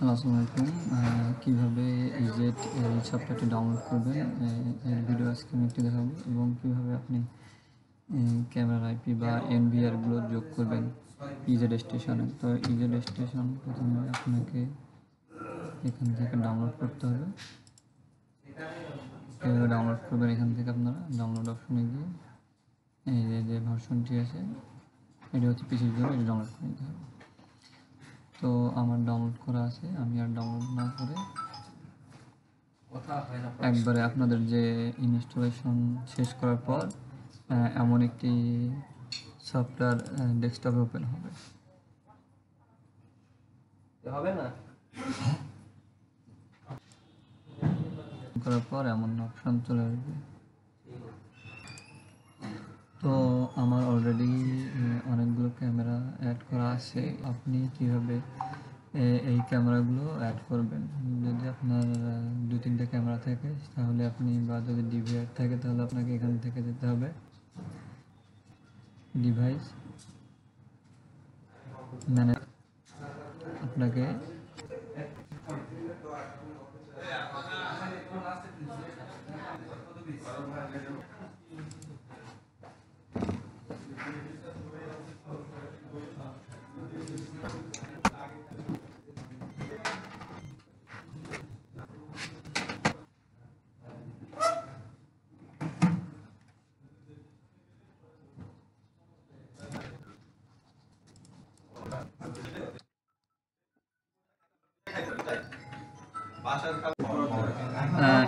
আসসালামু আলাইকুম। কীভাবে ইজেট এই সফটওয়্যারটি ডাউনলোড করবেন এর ভিডিও আজকে আমি একটি দেখাবো, এবং কীভাবে আপনি ক্যামেরার আইপি বা এনভিআরগুলো যোগ করবেন ইজেড স্টেশনে। তো ইজেড স্টেশন প্রথমে আপনাকে এখান থেকে ডাউনলোড করতে হবে। কীভাবে ডাউনলোড করবেন, এখান থেকে আপনারা ডাউনলোড অপশনে গিয়ে এই যে ভার্সনটি আছে এটি হচ্ছে পিসির জন্য, এটি ডাউনলোড করে নিতে হবে। তো আমার ডাউনলোড করা আছে, আমি আর ডাউনলোড না করে একবারে আপনাদের যে ইনস্টলেশন শেষ করার পর এমন একটি সফটওয়্যার ডেস্কটপে ওপেন হবে না করার পর এমন অপশন চলে আসবে। তো আমার অলরেডি অনেকগুলো ক্যামেরা অ্যাড করা আছে। আপনি কিভাবে এই ক্যামেরাগুলো অ্যাড করবেন? যদি আপনার 2-3টে ক্যামেরা থাকে তাহলে আপনি, বা যদি ডিভিআর থাকে তাহলে আপনাকে এখান থেকে যেতে হবে ডিভাইস ম্যানেজ। আপনাকে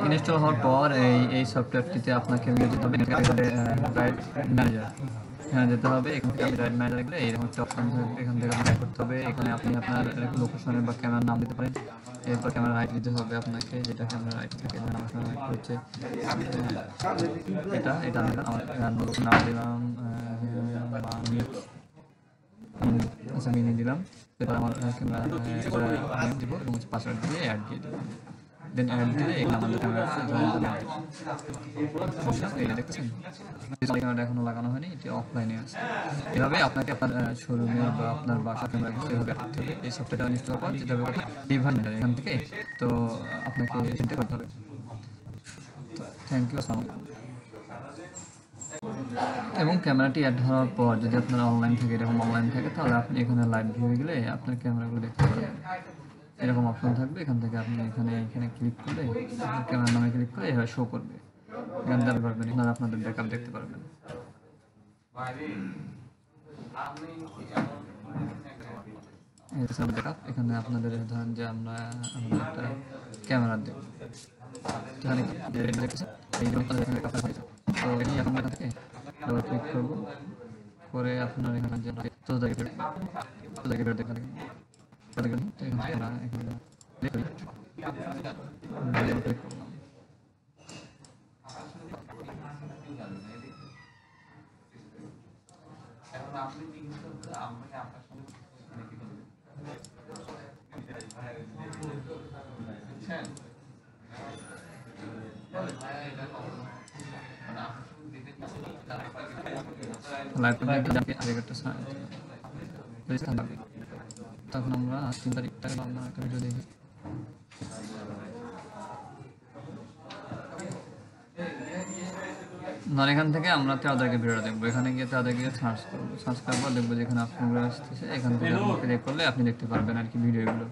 ইনস্টল হওয়ার পর এই সফটওয়্যারটিতে আপনাকে যেতে হবে রাইট ম্যানেজার, এখানে যেতে হবে। এখান থেকে আপনি রাইট ম্যানেজার গেলে এইরকম একটা অপশন থাকবে, এখান থেকে আপনি করতে হবে। এখানে আপনি আপনার লোকেশনের বা ক্যামেরার নাম দিতে পারেন। এরপর ক্যামেরা রাইট দিতে হবে আপনাকে, যেটা ক্যামেরা রাইট থাকে আমার রাইট হচ্ছে এটা আমি আমার নাম দিলাম আচ্ছা মিনি দিলাম। এরপর আমার ক্যামেরা দিব এবং পাসওয়ার্ড দিয়ে অ্যাড দিয়ে দেবো। দেন অ্যাড দিলে এখানে আমাদের ক্যামেরা দেখছেন, ক্যামেরাটা এখনো লাগানো হয়নি, এটি অফলাইনে আছে। এভাবে আপনাকে আপনার শোরুমের বা আপনার বাসা ক্যামেরা সেভাবে করতে হবে। এই সফটওয়্যারটা ইনস্টল করা যেতে হবে ডিভাইস ম্যানেজার এখান থেকে। তো আপনাকে সেটা করতে হবে। Thank you. আসসালামু আলাইকুম। এবং ক্যামেরাটি অ্যাড হওয়ার পর যদি আপনার অনলাইন থাকে, এরকম অনলাইন থাকে, তাহলে আপনি এখানে লাইভ ভিউ গেলে আপনার ক্যামেরাগুলো দেখতে পারবেন। এরকম অপশন থাকবে, এখান থেকে আপনি এখানে ক্লিক করে ক্যামেরার নামে ক্লিক করে এভাবে শো করবে, এখান থেকে পারবেন, এখানে আপনাদের ব্যাকআপ দেখতে পারবেন। ব্যাকআপ এখানে আপনাদের ধরেন যে আমরা একটা ক্যামেরা দেব, এখানে তো এটি এখন এখান থেকে ডবল ক্লিক করবো, করে আপনার এখানে যে তখন আমরা 3 তারিখটা একটা ভিডিও দেখি। ধর এখান থেকে আমরা 13 তারিখের ভিডিওটা দেখবো, এখানে গিয়ে 13 তারিখে সার্চ করবো, সার্চ করার পর দেখবো যেখানে আপলোড আসতেছে, এখান থেকে ক্লিক করলে আপনি দেখতে পারবেন আর কি ভিডিওগুলো।